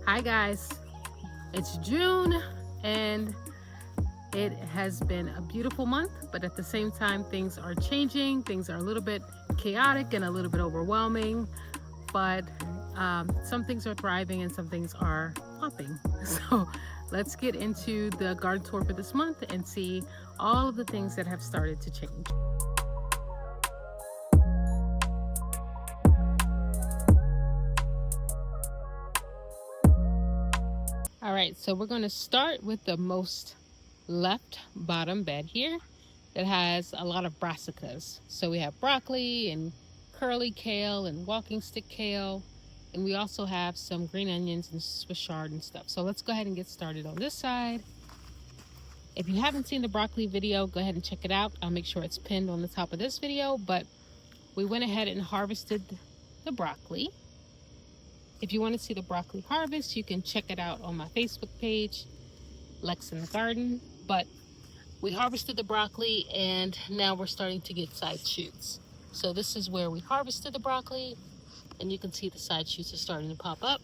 Hi guys, it's June and it has been a beautiful month, but at the same time things are changing. Things are a little bit chaotic and a little bit overwhelming, but some things are thriving and some things are flopping. So let's get into the garden tour for this month and see all of the things that have started to change. All right, so we're going to start with the most left bottom bed here that has a lot of brassicas. So we have broccoli and curly kale and walking stick kale, and we also have some green onions and Swiss chard and stuff. So let's go ahead and get started on this side. If you haven't seen the broccoli video, go ahead and check it out. I'll make sure it's pinned on the top of this video, but we went ahead and harvested the broccoli. If you want to see the broccoli harvest, you can check it out on my Facebook page, Lex in the Garden. But we harvested the broccoli and now we're starting to get side shoots. So this is where we harvested the broccoli and you can see the side shoots are starting to pop up.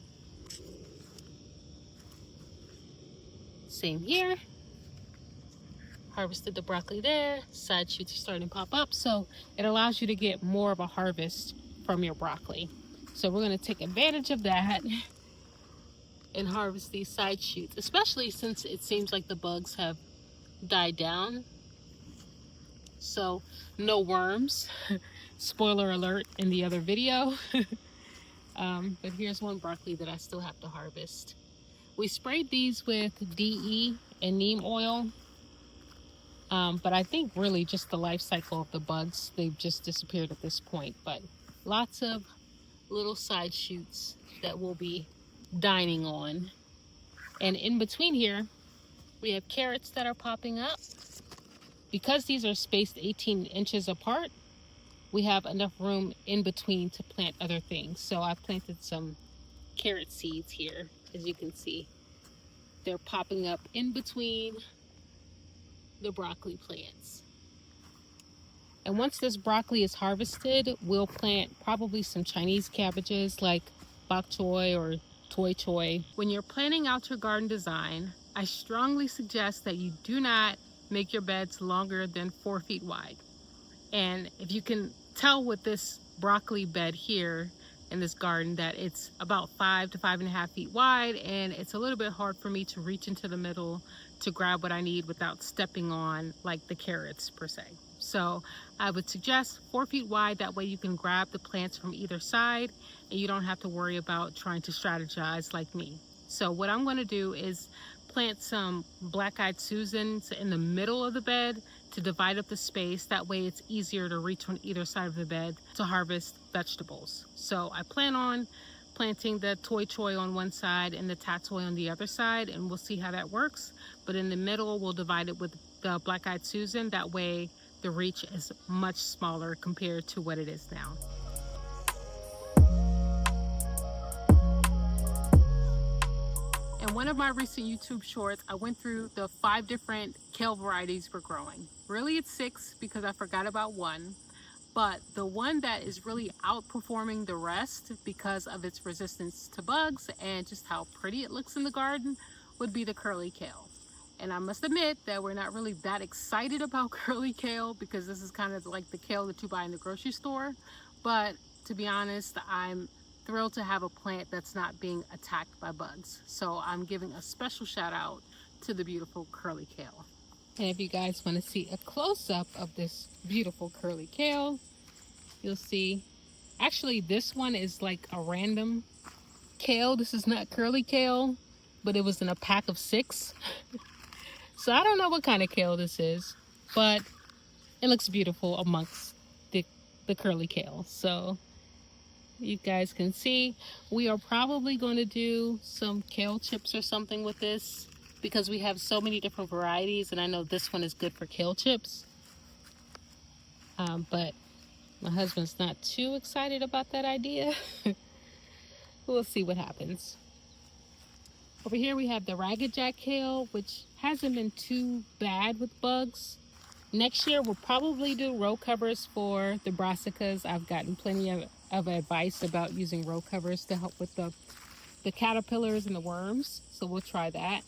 Same here. Harvested the broccoli there, side shoots are starting to pop up. So it allows you to get more of a harvest from your broccoli. So we're going to take advantage of that and harvest these side shoots, especially since it seems like the bugs have died down. So no worms. Spoiler alert in the other video. But here's one broccoli that I still have to harvest. We sprayed these with DE and neem oil. But I think really just the life cycle of the bugs, they've just disappeared at this point. But lots of little side shoots that we'll be dining on. And in between here, we have carrots that are popping up. Because these are spaced 18 inches apart, we have enough room in between to plant other things. So I've planted some carrot seeds here, as you can see. They're popping up in between the broccoli plants. And once this broccoli is harvested, we'll plant probably some Chinese cabbages like bok choy or choy. When you're planning out your garden design, I strongly suggest that you do not make your beds longer than 4 feet wide. And if you can tell with this broccoli bed here in this garden that it's about 5 to 5.5 feet wide, and it's a little bit hard for me to reach into the middle to grab what I need without stepping on like the carrots per se. So I would suggest 4 feet wide. That way you can grab the plants from either side and you don't have to worry about trying to strategize like me. So what I'm going to do is plant some black-eyed Susans in the middle of the bed to divide up the space. That way it's easier to reach on either side of the bed to harvest vegetables. So I plan on planting the choy on one side and the tattoy on the other side, and we'll see how that works. But in the middle, we'll divide it with the black-eyed Susan. That way the reach is much smaller compared to what it is now. In one of my recent YouTube shorts, I went through the 5 different kale varieties we're growing. Really it's 6 because I forgot about one, but the one that is really outperforming the rest because of its resistance to bugs and just how pretty it looks in the garden would be the curly kale. And I must admit that we're not really that excited about curly kale because this is kind of like the kale that you buy in the grocery store. But to be honest, I'm thrilled to have a plant that's not being attacked by bugs. So I'm giving a special shout out to the beautiful curly kale. And if you guys want to see a close-up of this beautiful curly kale, you'll see, actually this one is like a random kale. This is not curly kale, but it was in a pack of 6. So I don't know what kind of kale this is, but it looks beautiful amongst the curly kale. So you guys can see we are probably going to do some kale chips or something with this because we have so many different varieties, and I know this one is good for kale chips. But my husband's not too excited about that idea. We'll see what happens. Over here we have the ragged jack kale, which hasn't been too bad with bugs. Next year we'll probably do row covers for the brassicas. I've gotten plenty of advice about using row covers to help with the the caterpillars and the worms. So we'll try that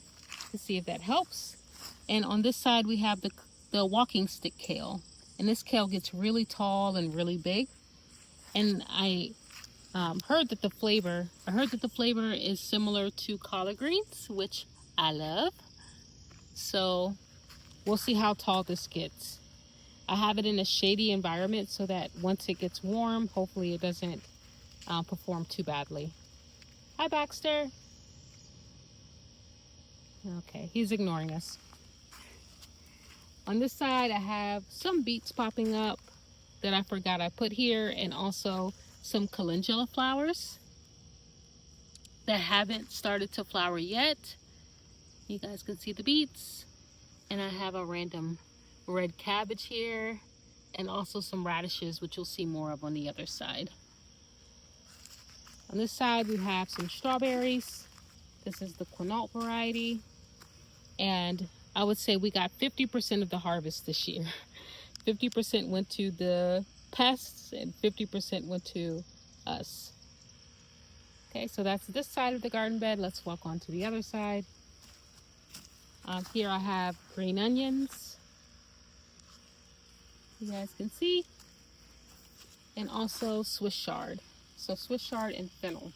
to see if that helps. And on this side we have the walking stick kale. And this kale gets really tall and really big. And I heard that the flavor is similar to collard greens, which I love. So we'll see how tall this gets. I have it in a shady environment so that once it gets warm, hopefully it doesn't perform too badly. Hi, Baxter. Okay, he's ignoring us. On this side, I have some beets popping up that I forgot I put here, and also some calendula flowers that haven't started to flower yet. You guys can see the beets, and I have a random red cabbage here, and also some radishes, which you'll see more of on the other side. On this side, we have some strawberries. This is the Quinault variety, and I would say we got 50% of the harvest this year. 50% went to the pests and 50% went to us. Okay, so that's this side of the garden bed. Let's walk on to the other side. Here I have green onions. You guys can see. And also Swiss chard. So Swiss chard and fennel.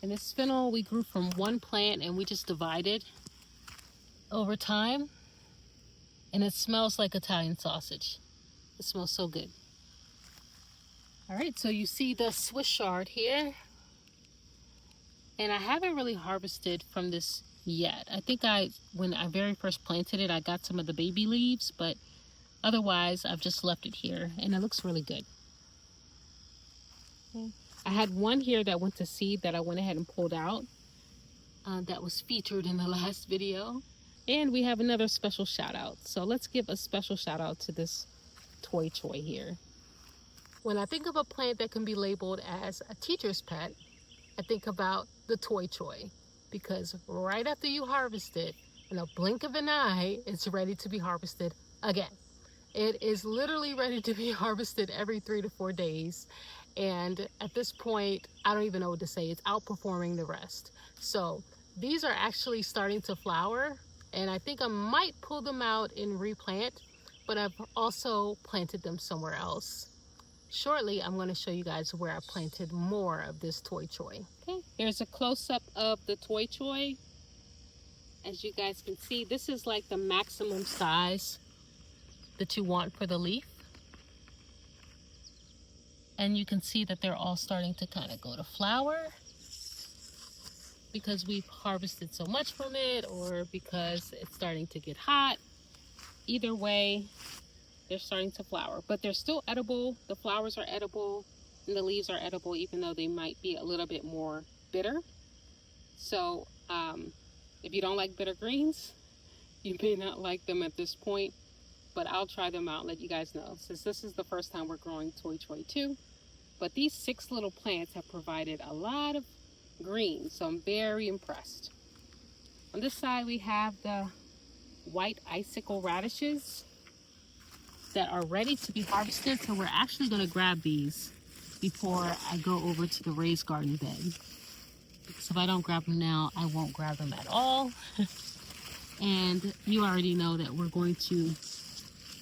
And this fennel we grew from one plant and we just divided over time. And it smells like Italian sausage. It smells so good. All right, so you see the Swiss chard here. And I haven't really harvested from this yet. I think when I very first planted it, I got some of the baby leaves, but otherwise I've just left it here and it looks really good. Okay. I had one here that went to seed that I went ahead and pulled out. That was featured in the last video. And we have another special shout out. So let's give a special shout out to this toy choy here. When I think of a plant that can be labeled as a teacher's pet, I think about the toy choy, because right after you harvest it, in a blink of an eye, it's ready to be harvested again. It is literally ready to be harvested every 3 to 4 days. And at this point, I don't even know what to say. It's outperforming the rest. So these are actually starting to flower. And I think I might pull them out and replant, but I've also planted them somewhere else. Shortly, I'm going to show you guys where I planted more of this toy choy. Okay, here's a close-up of the toy choy. As you guys can see, this is like the maximum size that you want for the leaf. And you can see that they're all starting to kind of go to flower, because we've harvested so much from it, or because it's starting to get hot. Either way, they're starting to flower, but they're still edible. The flowers are edible and the leaves are edible, even though they might be a little bit more bitter. So if you don't like bitter greens, you may not like them at this point, but I'll try them out and let you guys know, since this is the first time we're growing toy choy too. But these 6 little plants have provided a lot of green, so I'm very impressed. On this side we have the white icicle radishes that are ready to be harvested, so we're actually going to grab these before I go over to the raised garden bed, because if I don't grab them now, I won't grab them at all. And you already know that we're going to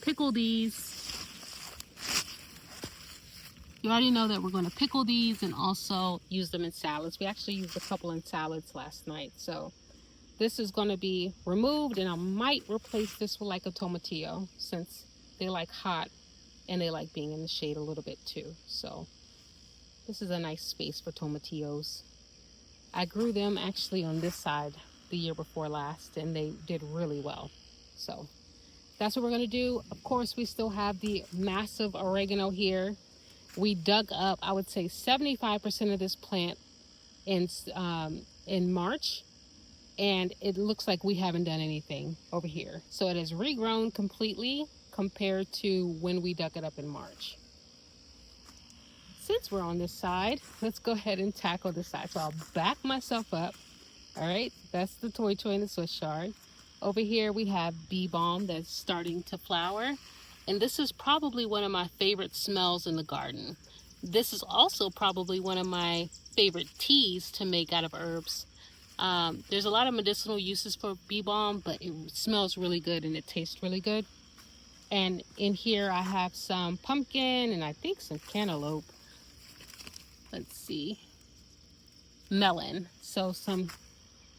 pickle these. You already know that we're going to pickle these and also use them in salads. We actually used a couple in salads last night. So this is going to be removed, and I might replace this with like a tomatillo, since they like hot and they like being in the shade a little bit too. So this is a nice space for tomatillos. I grew them actually on this side the year before last, and they did really well. So that's what we're going to do. Of course, we still have the massive oregano here. We dug up, I would say 75% of this plant in March, and it looks like we haven't done anything over here. So it has regrown completely compared to when we dug it up in March. Since we're on this side, let's go ahead and tackle this side. So I'll back myself up. All right, that's the toy choy and the Swiss chard. Over here we have bee balm that's starting to flower. And this is probably one of my favorite smells in the garden. This is also probably one of my favorite teas to make out of herbs. There's a lot of medicinal uses for bee balm, but it smells really good and it tastes really good. And in here I have some pumpkin and I think some cantaloupe. Let's see. Melon. So some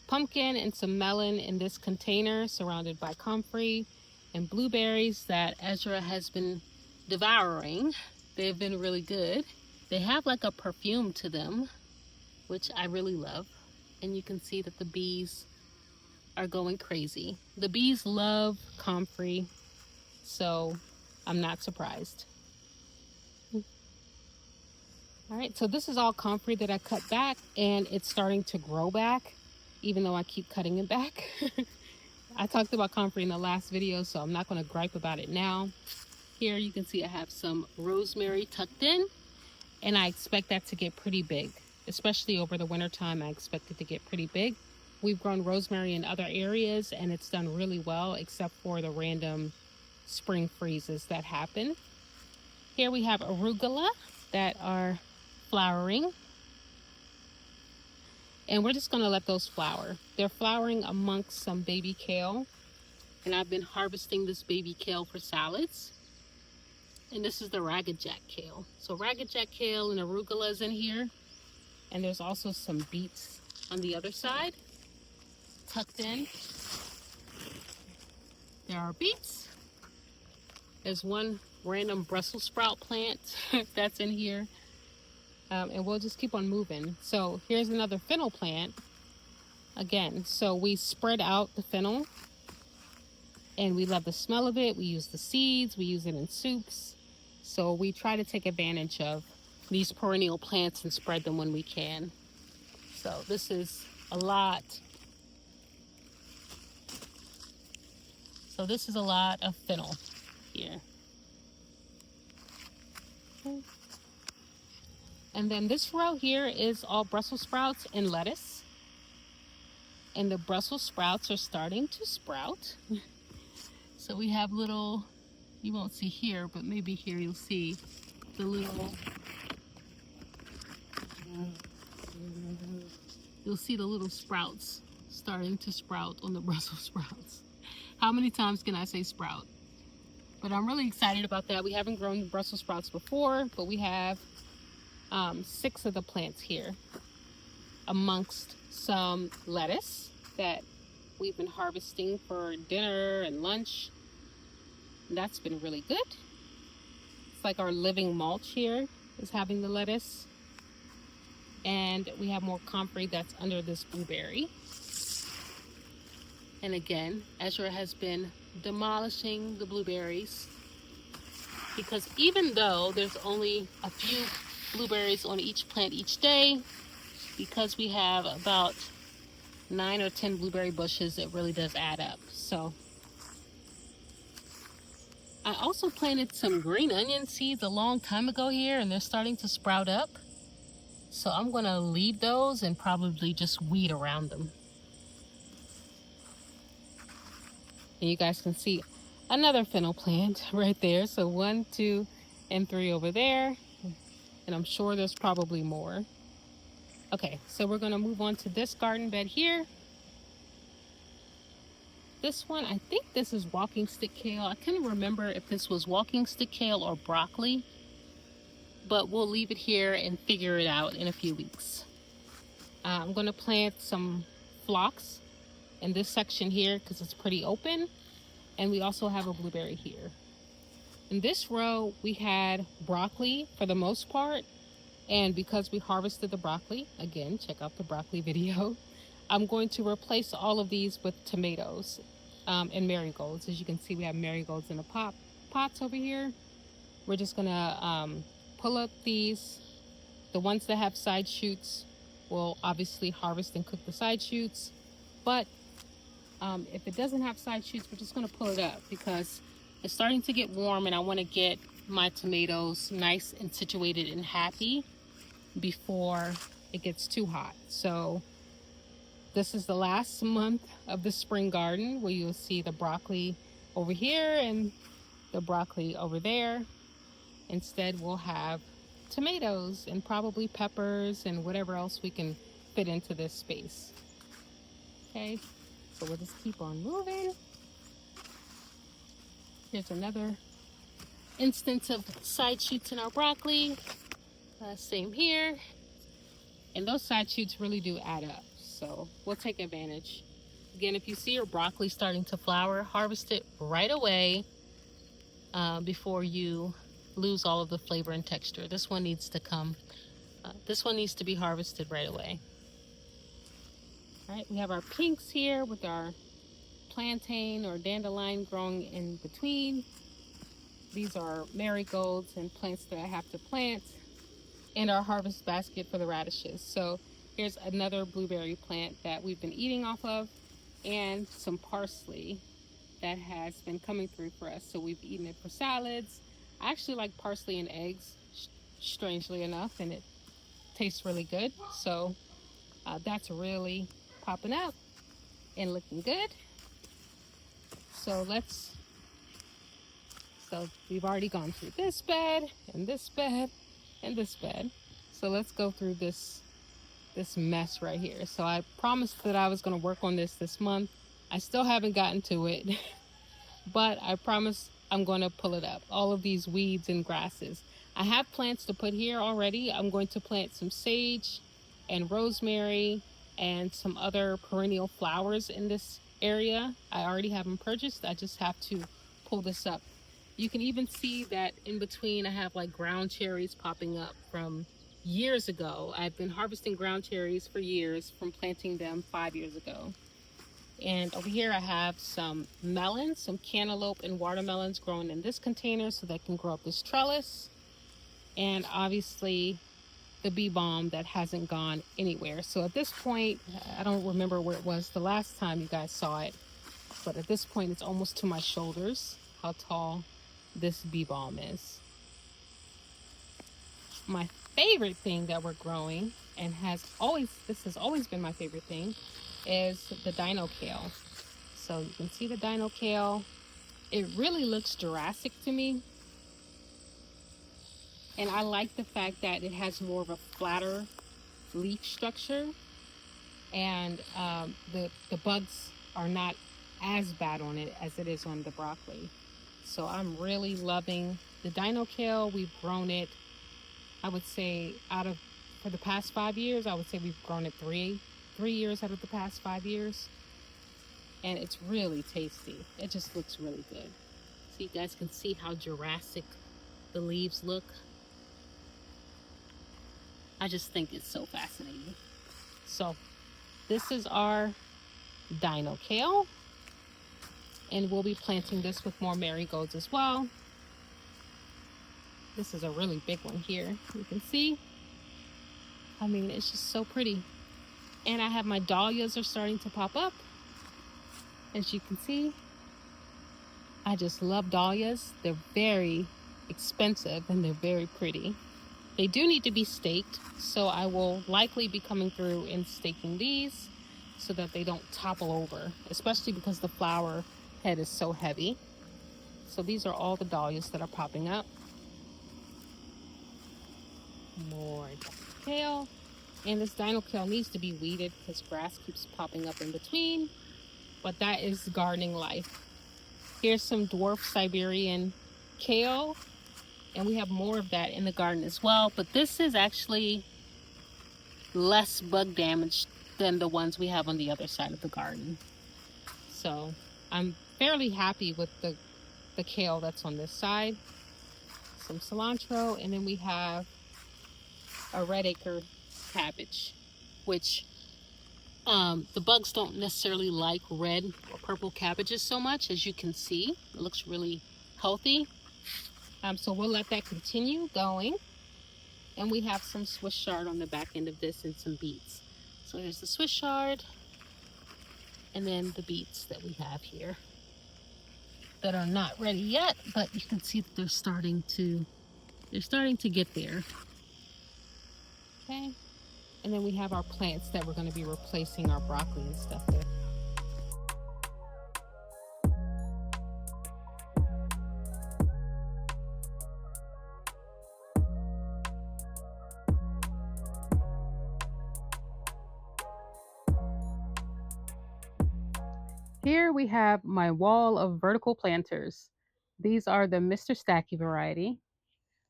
pumpkin and some melon in this container surrounded by comfrey and blueberries that Ezra has been devouring. They've been really good. They have like a perfume to them, which I really love. And you can see that the bees are going crazy. The bees love comfrey, so I'm not surprised. All right, so this is all comfrey that I cut back, and it's starting to grow back, even though I keep cutting it back. I talked about comfrey in the last video, so I'm not going to gripe about it now. Here you can see I have some rosemary tucked in, and I expect that to get pretty big, especially over the winter time. I expect it to get pretty big. We've grown rosemary in other areas, and it's done really well, except for the random spring freezes that happen. Here we have arugula that are flowering, and we're just going to let those flower. They're flowering amongst some baby kale, and I've been harvesting this baby kale for salads. And this is the ragged jack kale. So ragged jack kale and arugula is in here, and there's also some beets on the other side tucked in. There are beets. There's one random Brussels sprout plant that's in here. And we'll just keep on moving. So here's another fennel plant. Again, so we spread out the fennel, and we love the smell of it. We use the seeds, we use it in soups. So we try to take advantage of these perennial plants and spread them when we can. So this is a lot. So this is a lot of fennel here. Okay. And then this row here is all Brussels sprouts and lettuce. And the Brussels sprouts are starting to sprout. So we have little, you won't see here, but maybe here you'll see the little, you'll see the little sprouts starting to sprout on the Brussels sprouts. How many times can I say sprout? But I'm really excited about that. We haven't grown Brussels sprouts before, but we have 6 of the plants here amongst some lettuce that we've been harvesting for dinner and lunch. And that's been really good. It's like our living mulch here is having the lettuce. And we have more comfrey that's under this blueberry. And again, Ezra has been demolishing the blueberries, because even though there's only a few blueberries on each plant each day, because we have about 9 or 10 blueberry bushes, it really does add up. So I also planted some green onion seeds a long time ago here, and they're starting to sprout up. So I'm going to leave those and probably just weed around them. And you guys can see another fennel plant right there. So 1, 2, and 3 over there. And I'm sure there's probably more. Okay, so we're gonna move on to this garden bed here. This one, I think this is walking stick kale. I couldn't remember if this was walking stick kale or broccoli, but we'll leave it here and figure it out in a few weeks. I'm gonna plant some phlox in this section here because it's pretty open, and we also have a blueberry here. In this row, we had broccoli for the most part, and because we harvested the broccoli, again, check out the broccoli video, I'm going to replace all of these with tomatoes and marigolds. As you can see, we have marigolds in the pots over here. We're just gonna pull up these. The ones that have side shoots, we'll obviously harvest and cook the side shoots, but if it doesn't have side shoots, we're just gonna pull it up because it's starting to get warm, and I want to get my tomatoes nice and situated and happy before it gets too hot. So this is the last month of the spring garden, where you'll see the broccoli over here and the broccoli over there. Instead, we'll have tomatoes and probably peppers and whatever else we can fit into this space. Okay, so we'll just keep on moving. Here's another instance of side shoots in our broccoli. Same here. And those side shoots really do add up. So we'll take advantage. Again, if you see your broccoli starting to flower, harvest it right away before you lose all of the flavor and texture. This one needs to come. This one needs to be harvested right away. All right, we have our pinks here with our plantain or dandelion growing in between. These are marigolds and plants that I have to plant in our harvest basket for the radishes. So here's another blueberry plant that we've been eating off of, and some parsley that has been coming through for us. So we've eaten it for salads. I actually like parsley and eggs, strangely enough, and it tastes really good. So that's really popping up and looking good. So we've already gone through this bed and this bed and this bed. So let's go through this mess right here. So I promised that I was going to work on this month. I still haven't gotten to it, but I promise I'm going to pull it up. All of these weeds and grasses. I have plants to put here already. I'm going to plant some sage and rosemary and some other perennial flowers in this area. I already have them purchased. I just have to pull this up. You can even see that in between I have like ground cherries popping up from years ago. I've been harvesting ground cherries for years from planting them 5 years ago. And over here I have some melons, some cantaloupe and watermelons growing in this container so they can grow up this trellis. And obviously the bee balm that hasn't gone anywhere. So at this point, I don't remember where it was the last time you guys saw it, but at this point it's almost to my shoulders how tall this bee balm is. My favorite thing that we're growing, and this has always been my favorite thing, is the dino kale. So you can see the dino kale. It really looks Jurassic to me. And I like the fact that it has more of a flatter leaf structure, and the bugs are not as bad on it as it is on the broccoli. So I'm really loving the dino kale. We've grown it, I would say, for the past 5 years, I would say we've grown it three years out of the past 5 years. And it's really tasty. It just looks really good. So you guys can see how Jurassic the leaves look. I just think it's so fascinating. So this is our dino kale. And we'll be planting this with more marigolds as well. This is a really big one here. You can see. I mean, it's just so pretty. And I have my dahlias are starting to pop up. As you can see, I just love dahlias. They're very expensive and they're very pretty. They do need to be staked, so I will likely be coming through and staking these so that they don't topple over, especially because the flower head is so heavy. So these are all the dahlias that are popping up. More kale. And this dino kale needs to be weeded because grass keeps popping up in between. But that is gardening life. Here's some dwarf Siberian kale. And we have more of that in the garden as well. But this is actually less bug damage than the ones we have on the other side of the garden. So I'm fairly happy with the kale that's on this side. Some cilantro, and then we have a red acre cabbage, which the bugs don't necessarily like red or purple cabbages so much. As you can see, it looks really healthy. So we'll let that continue going. And we have some Swiss chard on the back end of this and some beets. So here's the Swiss chard, and then the beets that we have here that are not ready yet, but you can see that they're starting to get there. Okay, and then we have our plants that we're going to be replacing our broccoli and stuff with. Here we have my wall of vertical planters. These are the Mr. Stacky variety.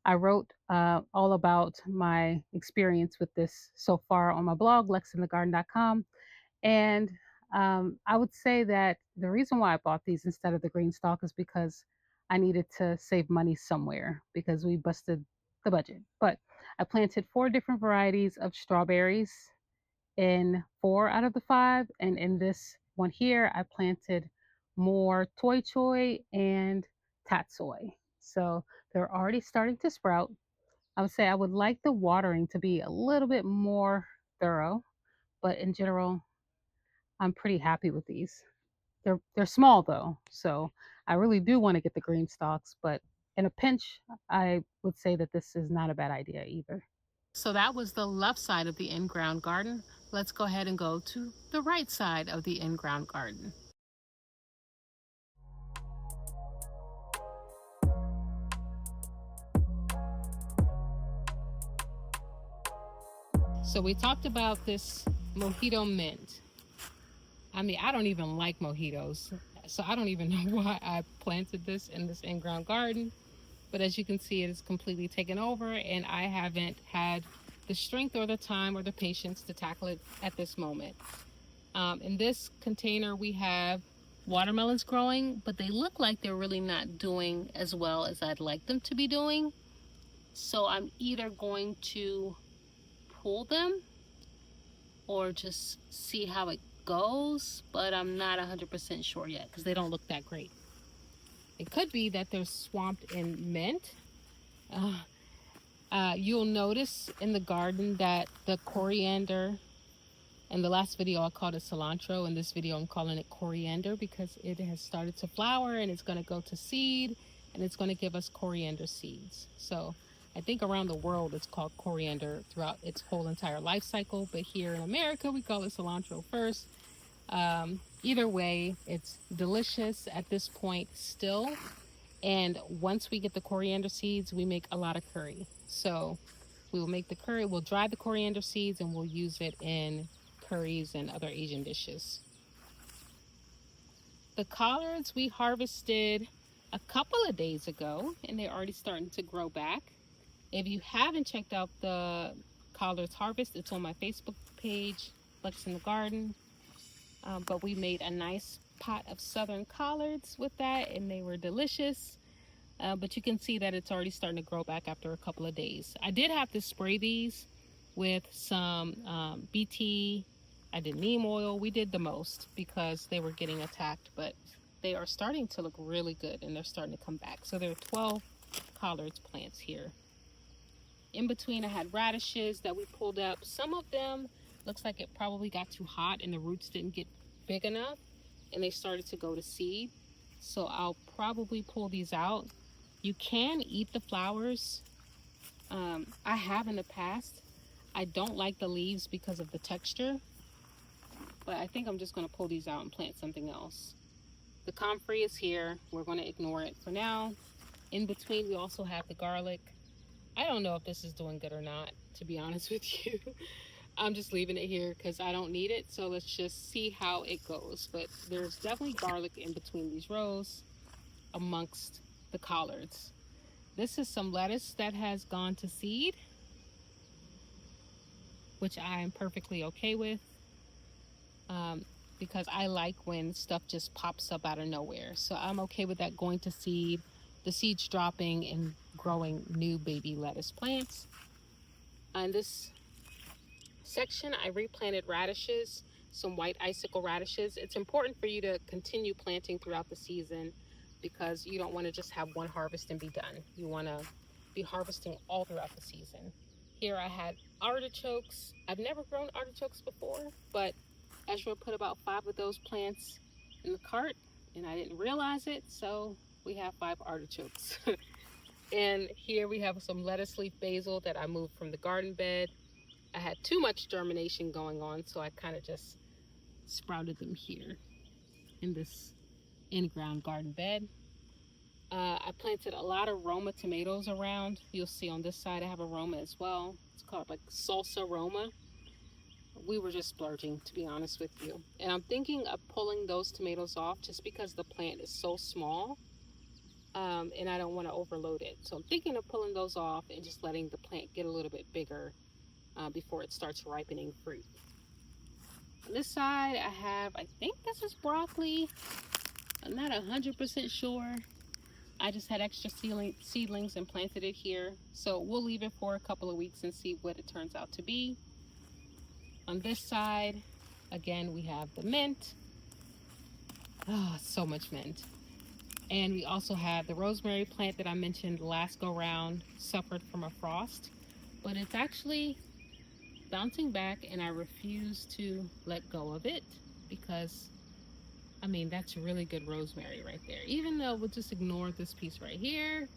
I wrote all about my experience with this so far on my blog, lexinthegarden.com. And I would say that the reason why I bought these instead of the green stalk is because I needed to save money somewhere because we busted the budget. But I planted 4 different varieties of strawberries in 4 out of the 5. And in this one here, I planted more toy choy and tatsoi. So they're already starting to sprout. I would say I would like the watering to be a little bit more thorough, but in general, I'm pretty happy with these. They're small though, so I really do want to get the green stalks, but in a pinch, I would say that this is not a bad idea either. So that was the left side of the in-ground garden. Let's go ahead and go to the right side of the in-ground garden. So we talked about this mojito mint. I mean, I don't even like mojitos, so I don't even know why I planted this in this in-ground garden. But as you can see, it is completely taken over, and I haven't had the strength or the time or the patience to tackle it at this moment. In this container, we have watermelons growing, but they look like they're really not doing as well as I'd like them to be doing. So I'm either going to pull them or just see how it goes, but I'm not 100% sure yet because they don't look that great. It could be that they're swamped in mint. You'll notice in the garden that the coriander, in the last video I called it cilantro, in this video I'm calling it coriander because it has started to flower and it's going to go to seed and it's going to give us coriander seeds. So I think around the world it's called coriander throughout its whole entire life cycle, but here in America we call it cilantro first. Either way, it's delicious at this point still. And once we get the coriander seeds, we make a lot of curry. So we will make the curry, we'll dry the coriander seeds and we'll use it in curries and other Asian dishes. The collards we harvested a couple of days ago and they're already starting to grow back. If you haven't checked out the collards harvest, it's on my Facebook page, Lex in the Garden. But we made a nice pot of southern collards with that and they were delicious. But you can see that it's already starting to grow back after a couple of days. I did have to spray these with some BT. I did neem oil. We did the most because they were getting attacked, but they are starting to look really good and they're starting to come back. So there are 12 collards plants here. In between I had radishes that we pulled up. Some of them looks like it probably got too hot and the roots didn't get big enough and they started to go to seed. So I'll probably pull these out. You can eat the flowers. I have in the past. I don't like the leaves because of the texture, but I think I'm just going to pull these out and plant something else. The comfrey is here. We're going to ignore it for now. In between, we also have the garlic. I don't know if this is doing good or not, to be honest with you. I'm just leaving it here because I don't need it. So let's just see how it goes. But there's definitely garlic in between these rows amongst the collards. This is some lettuce that has gone to seed, which I am perfectly okay with because I like when stuff just pops up out of nowhere. So I'm okay with that going to seed, the seeds dropping and growing new baby lettuce plants. In this section, I replanted radishes, some white icicle radishes. It's important for you to continue planting throughout the season because you don't want to just have one harvest and be done. You want to be harvesting all throughout the season. Here I had artichokes. I've never grown artichokes before, but Ezra put about 5 of those plants in the cart and I didn't realize it, so we have 5 artichokes. And here we have some lettuce leaf basil that I moved from the garden bed. I had too much germination going on, so I kind of just sprouted them here in this in-ground garden bed. I planted a lot of Roma tomatoes around. You'll see on this side I have a Roma as well. It's called like salsa Roma. we were just splurging, to be honest with you. And I'm thinking of pulling those tomatoes off just because the plant is so small, and I don't want to overload it. So I'm thinking of pulling those off and just letting the plant get a little bit bigger before it starts ripening fruit. On this side, I think this is broccoli. I'm not 100% sure. I just had extra seedlings and planted it here. So we'll leave it for a couple of weeks and see what it turns out to be. On this side, again, we have the mint. Oh, so much mint. And we also have the rosemary plant that I mentioned last go round, suffered from a frost. But it's actually bouncing back, and I refuse to let go of it because, I mean, that's really good rosemary right there. Even though we'll just ignore this piece right here.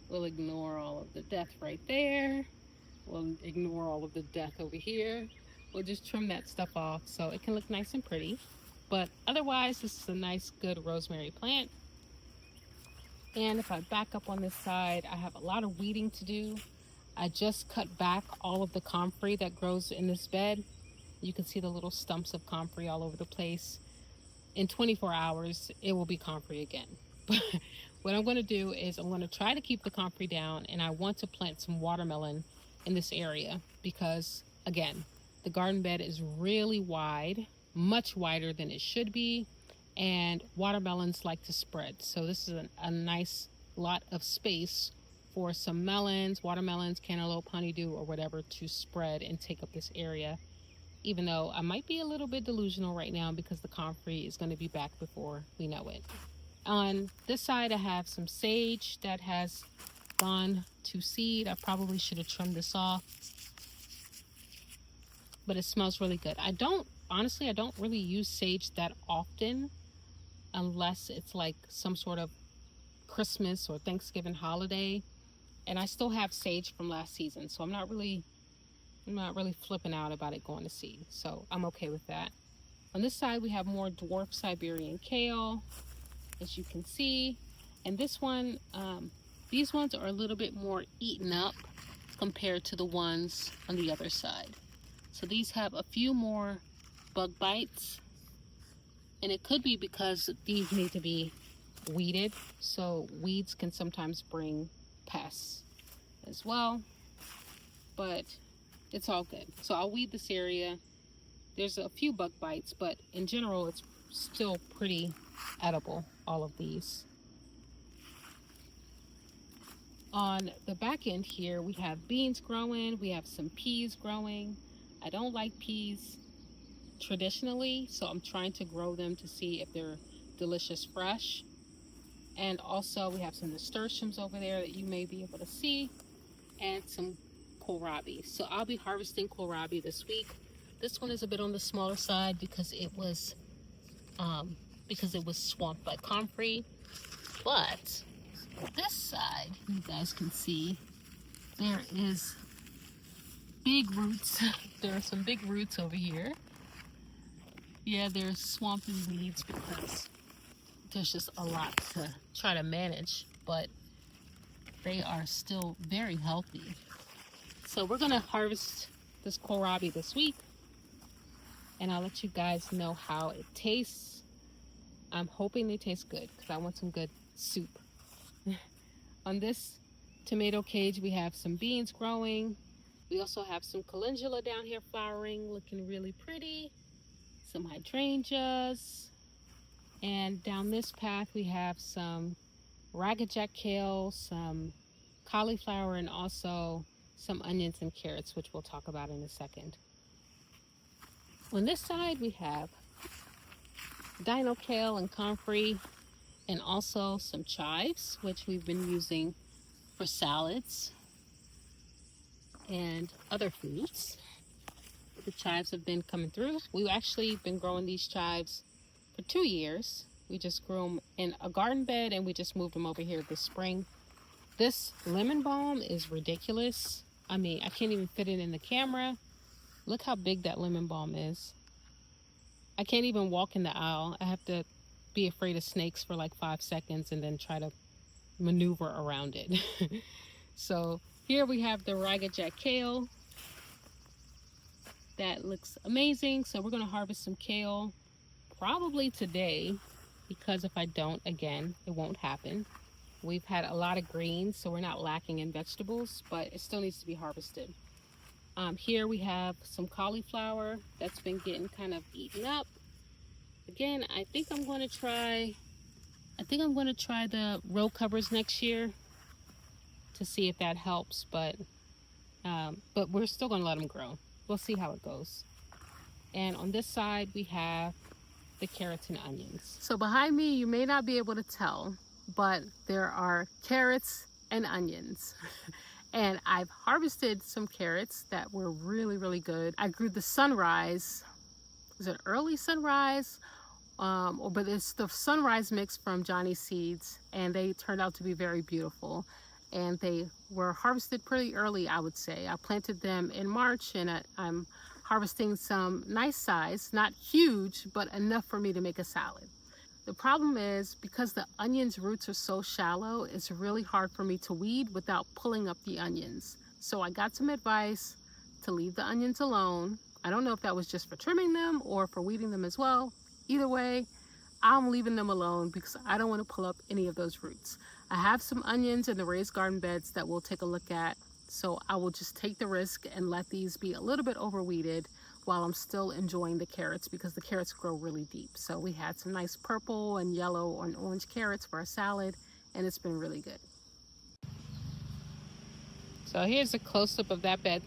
We'll ignore all of the death right there. We'll ignore all of the death over here. We'll just trim that stuff off so it can look nice and pretty. But otherwise, this is a nice, good rosemary plant. And if I back up on this side, I have a lot of weeding to do. I just cut back all of the comfrey that grows in this bed. You can see the little stumps of comfrey all over the place. In 24 hours, it will be comfrey again. But what I'm going to do is I'm going to try to keep the comfrey down, and I want to plant some watermelon in this area because, again, the garden bed is really wide, much wider than it should be, and watermelons like to spread. So this is a nice lot of space for some melons, watermelons, cantaloupe, honeydew, or whatever to spread and take up this area. Even though I might be a little bit delusional right now because the comfrey is going to be back before we know it. On this side, I have some sage that has gone to seed. I probably should have trimmed this off, but it smells really good. Honestly, I don't really use sage that often unless it's like some sort of Christmas or Thanksgiving holiday. And I still have sage from last season, so I'm not really flipping out about it going to seed. So I'm okay with that. On this side, we have more dwarf Siberian kale, as you can see. And this one, these ones are a little bit more eaten up compared to the ones on the other side. So these have a few more bug bites. And it could be because these need to be weeded. So weeds can sometimes bring pests as well. But it's all good. So I'll weed this area. There's a few bug bites, but in general, it's still pretty edible, all of these. On the back end here, we have beans growing. We have some peas growing. I don't like peas traditionally, so I'm trying to grow them to see if they're delicious fresh. And also we have some nasturtiums over there that you may be able to see, and some kohlrabi. So I'll be harvesting kohlrabi this week. This one is a bit on the smaller side because it was swamped by comfrey. But this side, you guys can see there is big roots. There are some big roots over here. Yeah, there's swamp and weeds because there's just a lot to try to manage, but they are still very healthy. So we're gonna harvest this kohlrabi this week, and I'll let you guys know how it tastes. I'm hoping they taste good because I want some good soup. On this tomato cage, we have some beans growing. We also have some calendula down here flowering, looking really pretty. Some hydrangeas. And down this path, we have some ragged kale, some cauliflower, and also some onions and carrots, which we'll talk about in a second. On this side, we have dino kale and comfrey, and also some chives, which we've been using for salads and other foods. The chives have been coming through. We've actually been growing these chives for 2 years. We just grew them in a garden bed, and we just moved them over here this spring. This lemon balm is ridiculous. I mean, I can't even fit it in the camera. Look how big that lemon balm is. I can't even walk in the aisle. I have to be afraid of snakes for like 5 seconds and then try to maneuver around it. So here we have the ragged kale. That looks amazing. So we're going to harvest some kale probably today, because if I don't, again, it won't happen. We've had a lot of greens, so we're not lacking in vegetables, but it still needs to be harvested. Here we have some cauliflower that's been getting kind of eaten up. Again, I think I'm going to try the row covers next year to see if that helps, but we're still going to let them grow. We'll see how it goes. And on this side, we have the carrots and onions. So behind me, you may not be able to tell, but there are carrots and onions. And I've harvested some carrots that were really, really good. I grew the sunrise. Is it early sunrise? But it's the sunrise mix from Johnny's seeds, and they turned out to be very beautiful. And they were harvested pretty early, I would say. I planted them in March, and I'm harvesting some nice size, not huge, but enough for me to make a salad. The problem is, because the onions' roots are so shallow, it's really hard for me to weed without pulling up the onions. So I got some advice to leave the onions alone. I don't know if that was just for trimming them or for weeding them as well. Either way, I'm leaving them alone because I don't want to pull up any of those roots. I have some onions in the raised garden beds that we'll take a look at. So I will just take the risk and let these be a little bit overweeded while I'm still enjoying the carrots, because the carrots grow really deep. So we had some nice purple and yellow and orange carrots for our salad, and it's been really good. So here's a close-up of that bed.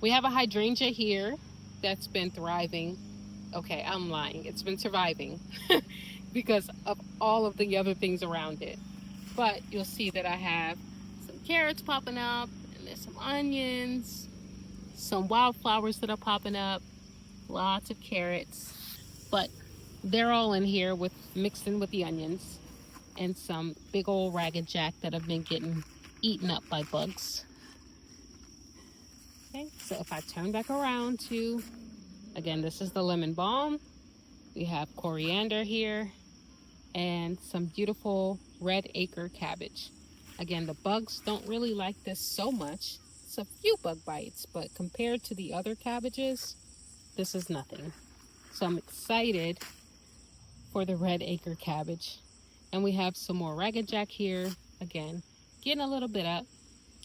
We have a hydrangea here that's been thriving. Okay, I'm lying. It's been surviving because of all of the other things around it. But you'll see that I have some carrots popping up, and there's some onions, some wildflowers that are popping up, lots of carrots, but they're all in here mixed in with the onions, and some big old ragged jack that have been getting eaten up by bugs. Okay, so if I turn back around to, again, this is the lemon balm. We have coriander here and some beautiful red acre cabbage. Again, the bugs don't really like this so much. It's a few bug bites, but compared to the other cabbages, this is nothing. So I'm excited for the red acre cabbage. And we have some more ragged jack here. Again, getting a little bit up,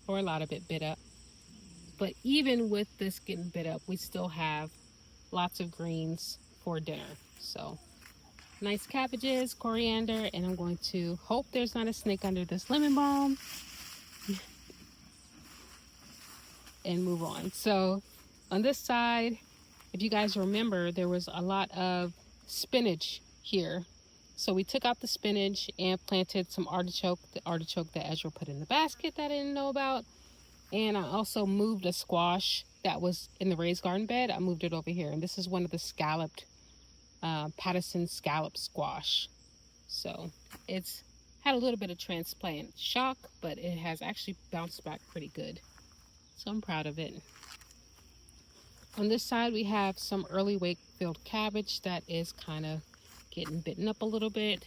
or a lot of it bit up. But even with this getting bit up, we still have lots of greens for dinner. So nice cabbages, coriander, and I'm going to hope there's not a snake under this lemon balm and move on. So on this side, if you guys remember, there was a lot of spinach here. So we took out the spinach and planted some artichoke, the artichoke that Ezra put in the basket that I didn't know about. And I also moved a squash that was in the raised garden bed. I moved it over here. And this is one of the scalloped, Patterson scallop squash. So it's had a little bit of transplant shock, but it has actually bounced back pretty good. So I'm proud of it. On this side, we have some early Wakefield cabbage that is kind of getting bitten up a little bit.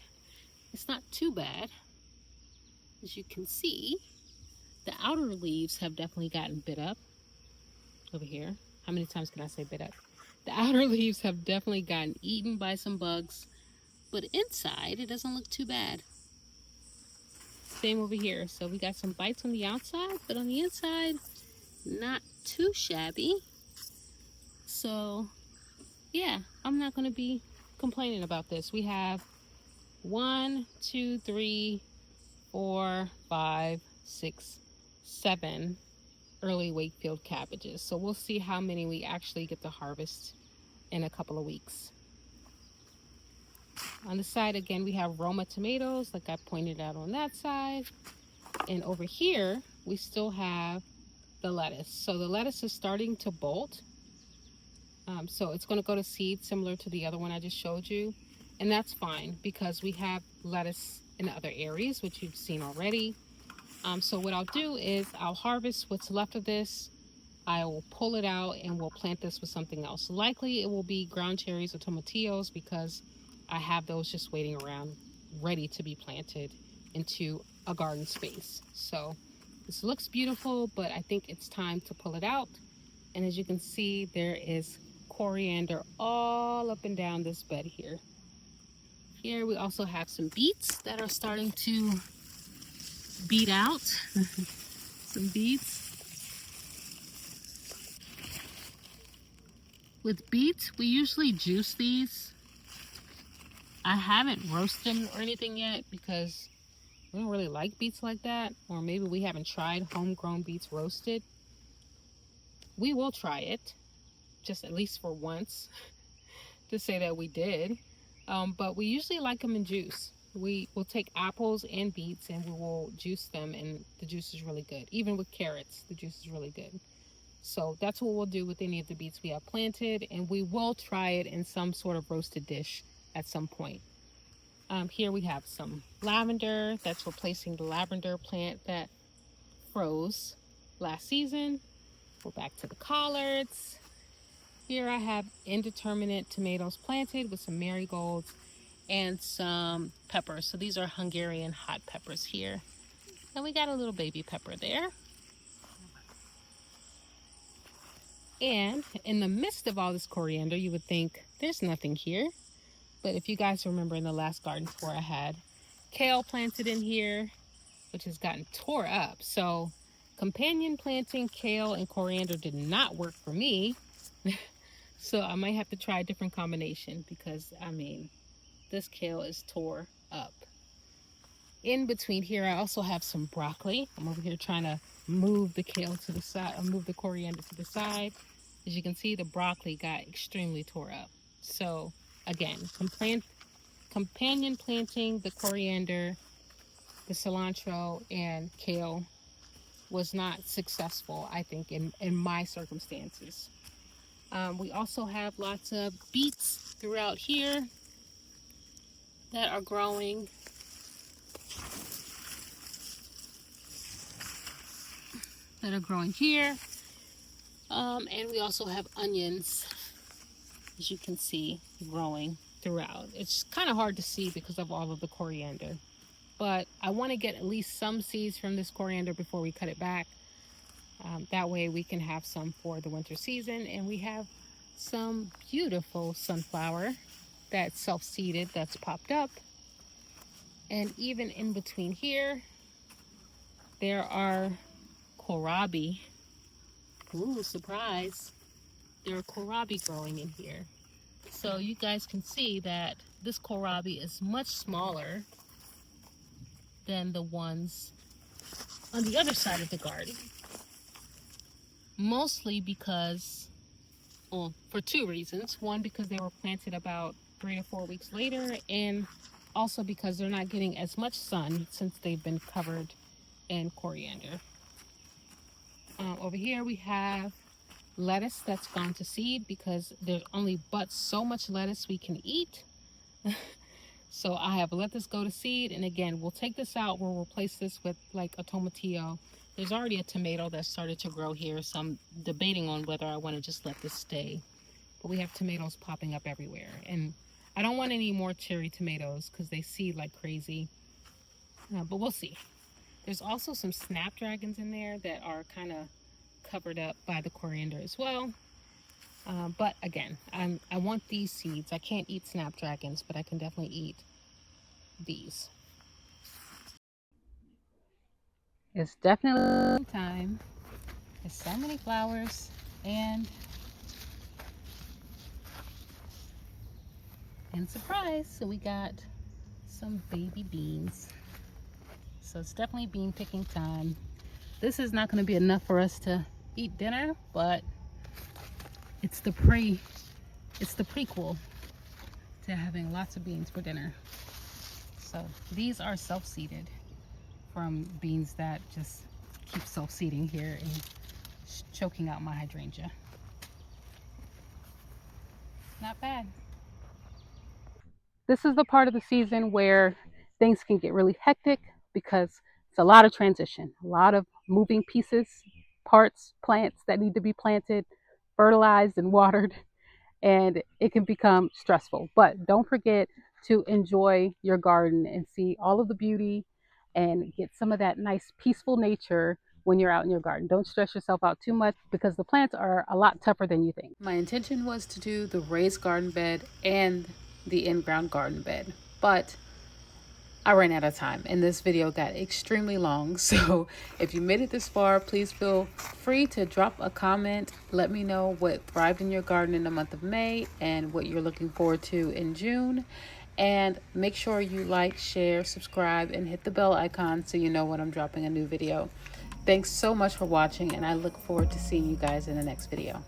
It's not too bad. As you can see, the outer leaves have definitely gotten bit up over here. How many times can I say bit up? The outer leaves have definitely gotten eaten by some bugs, but inside it doesn't look too bad. Same over here. So we got some bites on the outside, but on the inside, not too shabby. So yeah, I'm not going to be complaining about this. We have 1, 2, 3, 4, 5, 6, 7 early Wakefield cabbages. So we'll see how many we actually get to harvest in a couple of weeks. On the side, again, we have Roma tomatoes, like I pointed out on that side. And over here, we still have the lettuce. So the lettuce is starting to bolt. So it's going to go to seed similar to the other one I just showed you. And that's fine because we have lettuce in other areas, which you've seen already. So what I'll do is I'll harvest what's left of this. I will pull it out and we'll plant this with something else. Likely it will be ground cherries or tomatillos because I have those just waiting around ready to be planted into a garden space. So this looks beautiful, but I think it's time to pull it out. And as you can see, there is coriander all up and down this bed here. Here we also have some beets that are starting to beet out. Some beets. With beets, we usually juice these. I haven't roasted them or anything yet because we don't really like beets like that. Or maybe we haven't tried homegrown beets roasted. We will try it, just at least for once, to say that we did. But we usually like them in juice. We will take apples and beets and we will juice them, and the juice is really good. Even with carrots, the juice is really good. So that's what we'll do with any of the beets we have planted, and we will try it in some sort of roasted dish at some point. Here we have some lavender that's replacing the lavender plant that froze last season. We're back to the collards. Here I have indeterminate tomatoes planted with some marigolds and some peppers. So these are Hungarian hot peppers here. And we got a little baby pepper there. And in the midst of all this coriander, you would think there's nothing here. But if you guys remember in the last garden tour, I had kale planted in here, which has gotten tore up. So companion planting kale and coriander did not work for me. So I might have to try a different combination because, I mean, this kale is tore up. In between here, I also have some broccoli. I'm over here trying to move the kale to the side, or move the coriander to the side. As you can see, the broccoli got extremely tore up. So again, companion planting the coriander, the cilantro, and kale was not successful, I think, in my circumstances. We also have lots of beets throughout here that are growing. Here. And we also have onions, as you can see, growing throughout. It's kind of hard to see because of all of the coriander, but I want to get at least some seeds from this coriander before we cut it back. That way we can have some for the winter season. And we have some beautiful sunflower that's self-seeded that's popped up. And even in between here, there are kohlrabi. Ooh, surprise. There are kohlrabi growing in here. So you guys can see that this kohlrabi is much smaller than the ones on the other side of the garden. Mostly because, well, for two reasons. One, because they were planted about 3 to 4 weeks later, and also because they're not getting as much sun since they've been covered in coriander. Over here we have lettuce that's gone to seed because there's only but so much lettuce we can eat. So I have let this go to seed, and again, we'll take this out. We'll replace this with like a tomatillo. There's already a tomato that started to grow here, so I'm debating on whether I want to just let this stay. But we have tomatoes popping up everywhere, and I don't want any more cherry tomatoes because they seed like crazy. But we'll see. There's also some snapdragons in there that are kind of covered up by the coriander as well. But again, I want these seeds. I can't eat snapdragons, but I can definitely eat these. It's definitely time. There's so many flowers, and surprise, so we got some baby beans. So it's definitely bean picking time. This is not going to be enough for us to eat dinner, but it's the prequel to having lots of beans for dinner. So these are self-seeded from beans that just keep self-seeding here and choking out my hydrangea. Not bad. This is the part of the season where things can get really hectic because it's a lot of transition, a lot of moving pieces, parts, plants that need to be planted, fertilized and watered, and it can become stressful. But don't forget to enjoy your garden and see all of the beauty and get some of that nice peaceful nature when you're out in your garden. Don't stress yourself out too much because the plants are a lot tougher than you think. My intention was to do the raised garden bed and the in-ground garden bed, but I ran out of time and this video got extremely long. So if you made it this far, please feel free to drop a comment. Let me know what thrived in your garden in the month of May and what you're looking forward to in June. And make sure you like, share, subscribe, and hit the bell icon so you know when I'm dropping a new video. Thanks so much for watching, and I look forward to seeing you guys in the next video.